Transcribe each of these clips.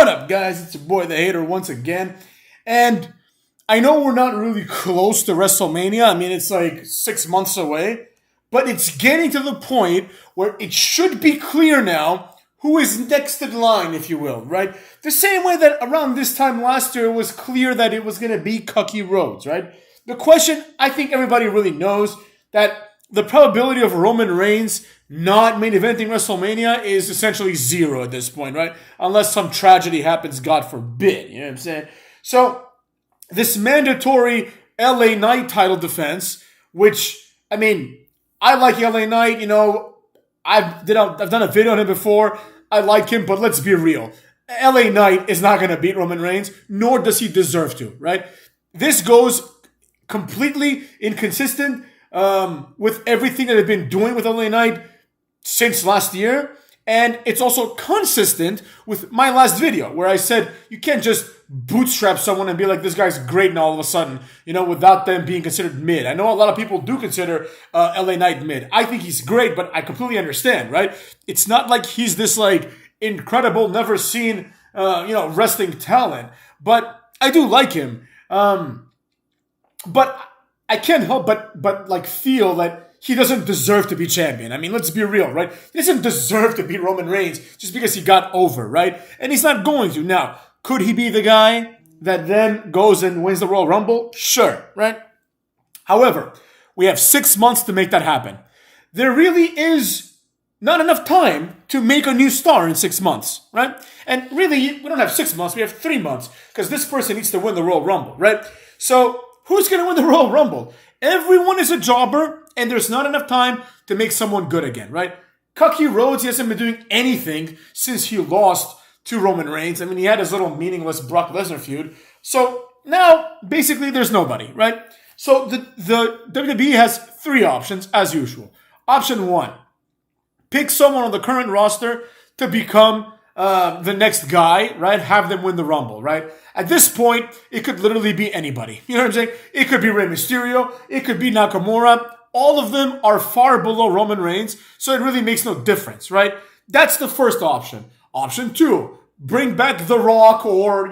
What up, guys? It's your boy, the Hater, once again. And I know we're not really close to WrestleMania. I mean, it's like 6 months away. But it's getting to the point where it should be clear now who is next in line, if you will, right? The same way that around this time last year, it was clear that it was going to be Cookie Rhodes, right? The question, I think everybody really knows that the probability of Roman Reigns not main eventing WrestleMania is essentially zero at this point, right? Unless some tragedy happens, God forbid. You know what I'm saying? So, this mandatory LA Knight title defense, which, I mean, I like LA Knight, you know, I've done a video on him before. I like him, but let's be real. LA Knight is not going to beat Roman Reigns, nor does he deserve to, right? This goes completely inconsistent with everything that they've been doing with LA Knight since last year. And it's also consistent with my last video where I said you can't just bootstrap someone and be like, this guy's great and all of a sudden, you know, without them being considered mid. I know a lot of people do consider LA Knight mid. I think he's great, but I completely understand, right? It's not like he's this like incredible, never seen, wrestling talent, but I do like him. But I can't help but like feel that he doesn't deserve to be champion. I mean, let's be real, right? He doesn't deserve to beat Roman Reigns just because he got over, right? And he's not going to. Now, could he be the guy that then goes and wins the Royal Rumble? Sure, right? However, we have 6 months to make that happen. There really is not enough time to make a new star in 6 months, right? And really, we don't have 6 months, we have 3 months, because this person needs to win the Royal Rumble, right? So, who's going to win the Royal Rumble? Everyone is a jobber, and there's not enough time to make someone good again, right? Cookie Rhodes, he hasn't been doing anything since he lost to Roman Reigns. I mean, he had his little meaningless Brock Lesnar feud. So now, basically, there's nobody, right? So the WWE has 3 options, as usual. Option 1, pick someone on the current roster to become the next guy, right? Have them win the Rumble, right? At this point, it could literally be anybody. You know what I'm saying? It could be Rey Mysterio. It could be Nakamura. All of them are far below Roman Reigns, so it really makes no difference, right? That's the first option. Option 2, bring back The Rock or,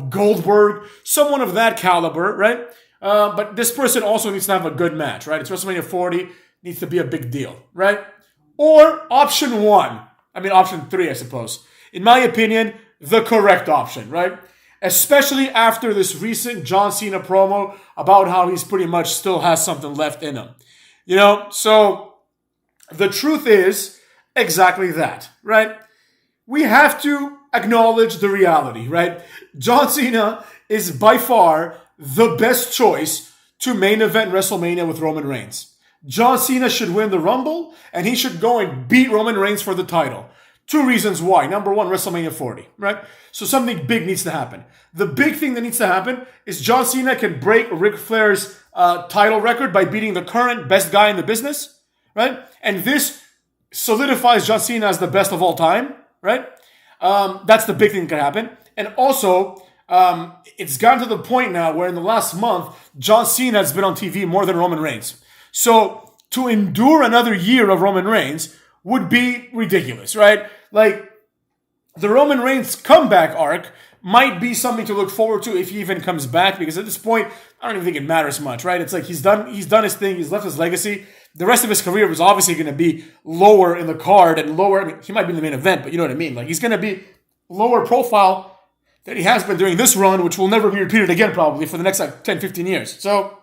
Goldberg, someone of that caliber, right? But this person also needs to have a good match, right? It's WrestleMania 40, needs to be a big deal, right? Or option 3, I suppose. In my opinion, the correct option, right? Especially after this recent John Cena promo about how he's pretty much still has something left in him. You know, so the truth is exactly that, right? We have to acknowledge the reality, right? John Cena is by far the best choice to main event WrestleMania with Roman Reigns. John Cena should win the Rumble, and he should go and beat Roman Reigns for the title. 2 reasons why. Number 1, WrestleMania 40, right? So something big needs to happen. The big thing that needs to happen is John Cena can break Ric Flair's title record by beating the current best guy in the business, right? And this solidifies John Cena as the best of all time, right? That's the big thing that can happen. And also, it's gotten to the point now where in the last month, John Cena has been on TV more than Roman Reigns. So to endure another year of Roman Reigns would be ridiculous, right? Like, the Roman Reigns comeback arc might be something to look forward to if he even comes back, because at this point, I don't even think it matters much, right? It's like he's done his thing, he's left his legacy. The rest of his career was obviously going to be lower in the card and lower. I mean, he might be in the main event, but you know what I mean? Like, he's going to be lower profile than he has been during this run, which will never be repeated again probably for the next 10, 15 years. So,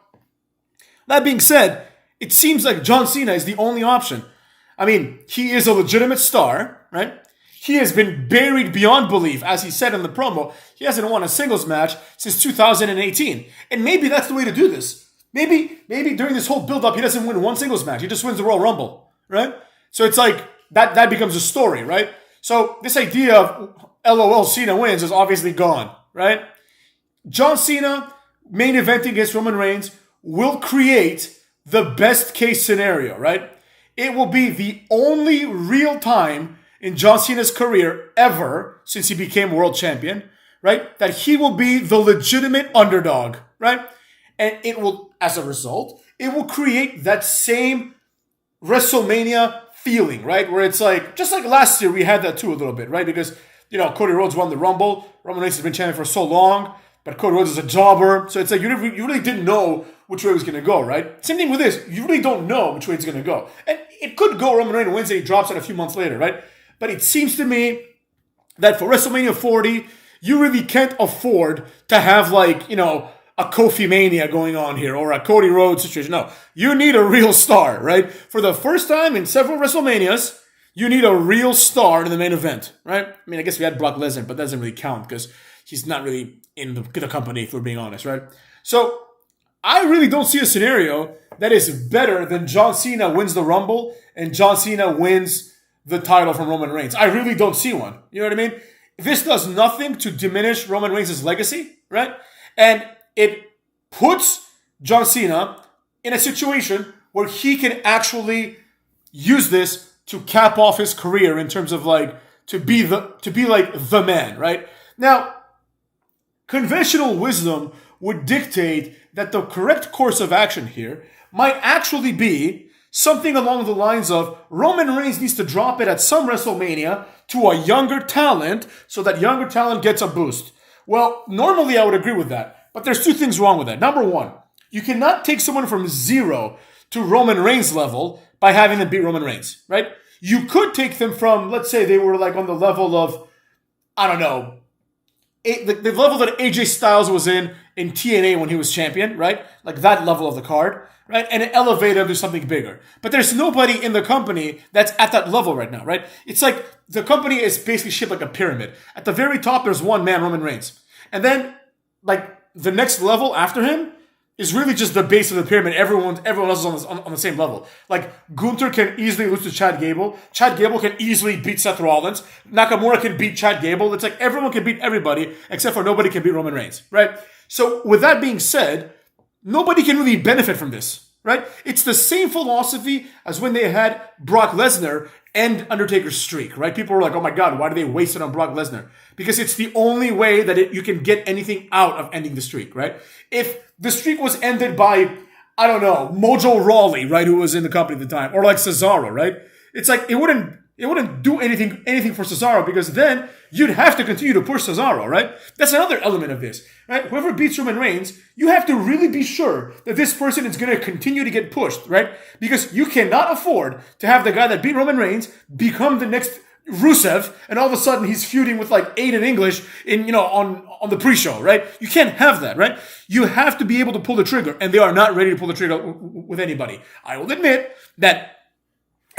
that being said, it seems like John Cena is the only option. I mean, he is a legitimate star, right? He has been buried beyond belief, as he said in the promo. He hasn't won a singles match since 2018. And maybe that's the way to do this. Maybe during this whole build-up, he doesn't win one singles match. He just wins the Royal Rumble, right? So it's like, that becomes a story, right? So this idea of LOL Cena wins is obviously gone, right? John Cena main eventing against Roman Reigns will create the best case scenario, right? It will be the only real time in John Cena's career ever since he became world champion, right? That he will be the legitimate underdog, right? And it will, as a result, it will create that same WrestleMania feeling, right? Where it's like, just like last year, we had that too a little bit, right? Because Cody Rhodes won the Rumble. Roman Reigns has been champion for so long, but Cody Rhodes is a jobber. So it's like you really didn't know which way it was going to go, right? Same thing with this. You really don't know which way it's going to go. And it could go Roman Reigns wins and he drops it a few months later, right? But it seems to me that for WrestleMania 40, you really can't afford to have a Kofi Mania going on here or a Cody Rhodes situation. No, you need a real star, right? For the first time in several WrestleManias, you need a real star in the main event, right? I mean, I guess we had Brock Lesnar, but that doesn't really count because he's not really in the company, if we're being honest, right? So I really don't see a scenario that is better than John Cena wins the Rumble and John Cena wins the title from Roman Reigns. I really don't see one. You know what I mean? This does nothing to diminish Roman Reigns' legacy, right? And it puts John Cena in a situation where he can actually use this to cap off his career in terms of to be the man, right? Now, conventional wisdom would dictate that the correct course of action here might actually be something along the lines of Roman Reigns needs to drop it at some WrestleMania to a younger talent so that younger talent gets a boost. Well, normally I would agree with that, but there's two things wrong with that. Number one, you cannot take someone from 0 to Roman Reigns level by having them beat Roman Reigns, right? You could take them from, let's say they were on the level of, I don't know, the level that AJ Styles was in TNA when he was champion, right? Like that level of the card, right? And elevate him to something bigger. But there's nobody in the company that's at that level right now, right? It's like the company is basically shaped like a pyramid. At the very top, there's one man, Roman Reigns. And then, the next level after him is really just the base of the pyramid. Everyone else is on the same level. Gunther can easily lose to Chad Gable. Chad Gable can easily beat Seth Rollins. Nakamura can beat Chad Gable. It's like everyone can beat everybody except for nobody can beat Roman Reigns, right? So with that being said, nobody can really benefit from this, right? It's the same philosophy as when they had Brock Lesnar end Undertaker's streak, right? People were like, oh my God, why do they waste it on Brock Lesnar? Because it's the only way that you can get anything out of ending the streak, right? If the streak was ended by, I don't know, Mojo Rawley, right, who was in the company at the time, or Cesaro, right? It's like it wouldn't do anything for Cesaro because then you'd have to continue to push Cesaro, right? That's another element of this, right? Whoever beats Roman Reigns, you have to really be sure that this person is going to continue to get pushed, right? Because you cannot afford to have the guy that beat Roman Reigns become the next Rusev, and all of a sudden he's feuding with Aiden English on the pre-show, right? You can't have that, right? You have to be able to pull the trigger, and they are not ready to pull the trigger with anybody. I will admit that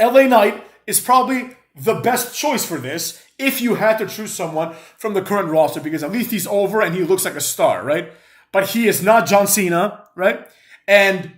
LA Knight is probably the best choice for this if you had to choose someone from the current roster, because at least he's over and he looks like a star, right? But he is not John Cena, right? And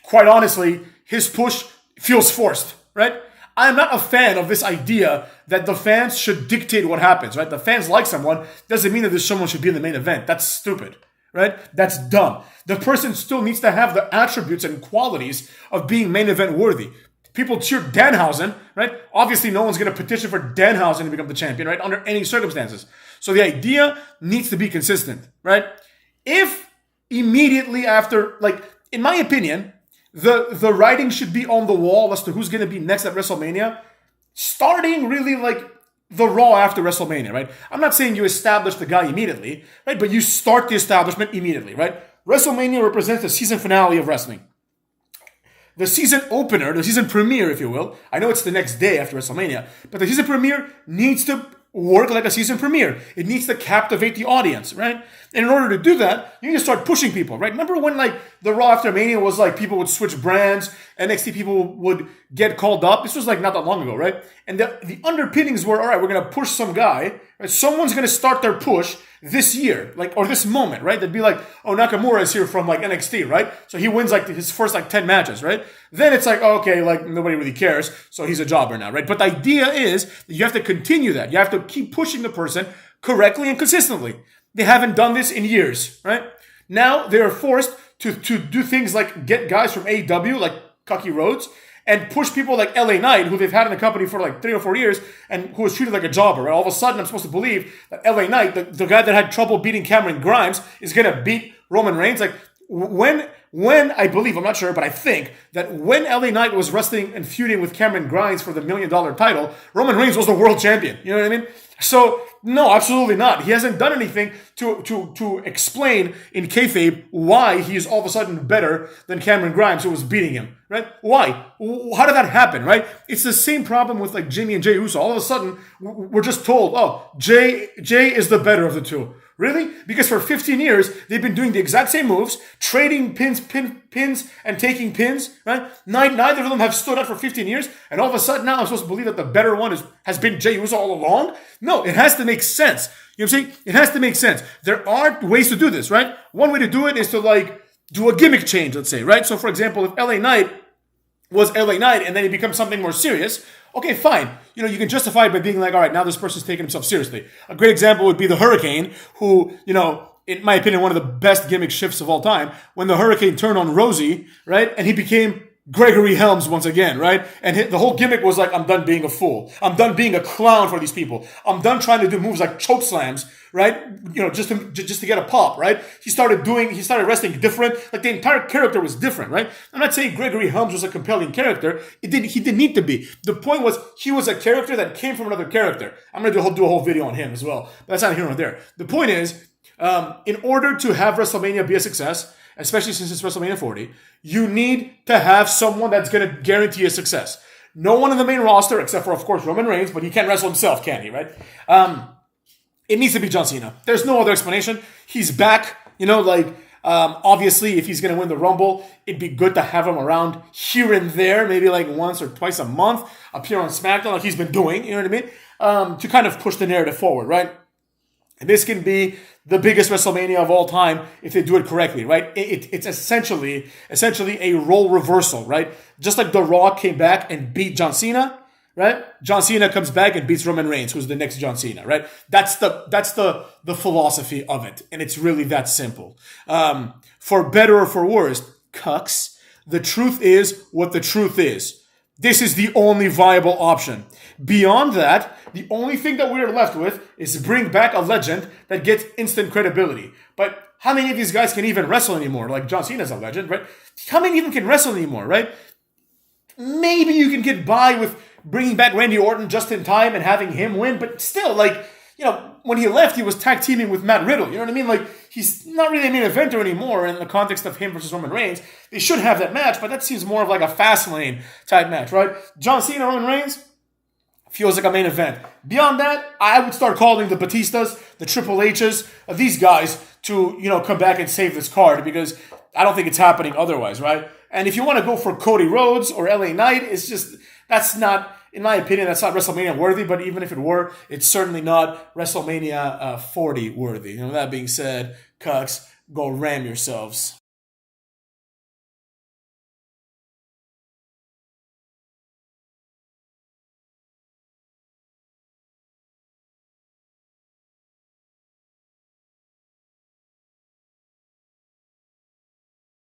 quite honestly, his push feels forced, right? I'm not a fan of this idea that the fans should dictate what happens, right? The fans like someone doesn't mean that this someone should be in the main event. That's stupid, right? That's dumb. The person still needs to have the attributes and qualities of being main event worthy. People cheer Danhausen, right? Obviously, no one's going to petition for Danhausen to become the champion, right? Under any circumstances. So the idea needs to be consistent, right? If immediately after, in my opinion, the writing should be on the wall as to who's going to be next at WrestleMania, starting really the Raw after WrestleMania, right? I'm not saying you establish the guy immediately, right? But you start the establishment immediately, right? WrestleMania represents the season finale of wrestling. The season opener, the season premiere, if you will, I know it's the next day after WrestleMania, but the season premiere needs to work like a season premiere. It needs to captivate the audience, right? And in order to do that, you need to start pushing people, right? Remember when the Raw after Mania was people would switch brands, NXT people would get called up? This was not that long ago, right? And the underpinnings were, all right, we're going to push some guy, right? Someone's going to start their push this year, or this moment, right? They'd be oh, Nakamura is here from NXT, right? So he wins his first 10 matches, right? Then it's okay, nobody really cares, so he's a jobber now, right? But the idea is that you have to continue that. You have to keep pushing the person correctly and consistently. They haven't done this in years, right? Now they are forced to do things like get guys from AEW, like Cody Rhodes, and push people like LA Knight, who they've had in the company for 3 or 4 years, and who was treated like a jobber, right? All of a sudden, I'm supposed to believe that LA Knight, the guy that had trouble beating Cameron Grimes, is going to beat Roman Reigns. when I believe, I'm not sure, but I think that when LA Knight was wrestling and feuding with Cameron Grimes for the $1 million title, Roman Reigns was the world champion. You know what I mean? So no, absolutely not. He hasn't done anything to explain in kayfabe why he's all of a sudden better than Cameron Grimes, who was beating him. Right? Why? How did that happen? Right? It's the same problem with like Jimmy and Jey Uso. All of a sudden, we're just told, oh, Jey is the better of the two. Really? Because for 15 years, they've been doing the exact same moves, trading pins, and taking pins, right? Neither of them have stood up for 15 years, and all of a sudden now I'm supposed to believe that the better one has been Jey Uso all along? No, it has to make sense. You know what I'm saying? It has to make sense. There are ways to do this, right? One way to do it is to like do a gimmick change, let's say, right? So for example, if LA Knight was LA Knight and then he becomes something more serious, okay, fine. You know, you can justify it by being like, all right, now this person's taking himself seriously. A great example would be the Hurricane, who, you know, in my opinion, one of the best gimmick shifts of all time, when the Hurricane turned on Rosie, right? And he became Gregory Helms once again, right? And the whole gimmick was like, I'm done being a fool. I'm done being a clown for these people. I'm done trying to do moves like choke slams, right? You know, just to get a pop, right? He started wrestling different. Like the entire character was different, right? I'm not saying Gregory Helms was a compelling character. He didn't need to be. The point was he was a character that came from another character. I'm going to do a whole video on him as well. But that's not here nor there. The point is, in order to have WrestleMania be a success, especially since it's WrestleMania 40, you need to have someone that's going to guarantee a success. No one in the main roster, except for, of course, Roman Reigns, but he can't wrestle himself, can he, right? It needs to be John Cena. There's no other explanation. He's back, you know, like, obviously, if he's going to win the Rumble, it'd be good to have him around here and there, maybe like once or twice a month, appear on SmackDown like he's been doing, you know what I mean? To kind of push the narrative forward, right? And this can be the biggest WrestleMania of all time if they do it correctly, right? It's essentially a role reversal, right? Just like The Rock came back and beat John Cena, right? John Cena comes back and beats Roman Reigns, who's the next John Cena, right? That's the philosophy of it, and it's really that simple. For better or for worse, cucks, the truth is what the truth is. This is the only viable option. Beyond that, the only thing that we're left with is to bring back a legend that gets instant credibility. But how many of these guys can even wrestle anymore? Like John Cena's a legend, right? How many even can wrestle anymore, right? Maybe you can get by with bringing back Randy Orton just in time and having him win, but still, like, you know, when he left, he was tag teaming with Matt Riddle. You know what I mean? Like, he's not really a main eventer anymore in the context of him versus Roman Reigns. They should have that match, but that seems more of like a Fastlane type match, right? John Cena, Roman Reigns feels like a main event. Beyond that, I would start calling the Batistas, the Triple H's, these guys to, you know, come back and save this card, because I don't think it's happening otherwise, right? And if you want to go for Cody Rhodes or LA Knight, it's just, that's not, in my opinion, that's not WrestleMania worthy, but even if it were, it's certainly not WrestleMania 40 worthy. You know, that being said, cucks, go ram yourselves.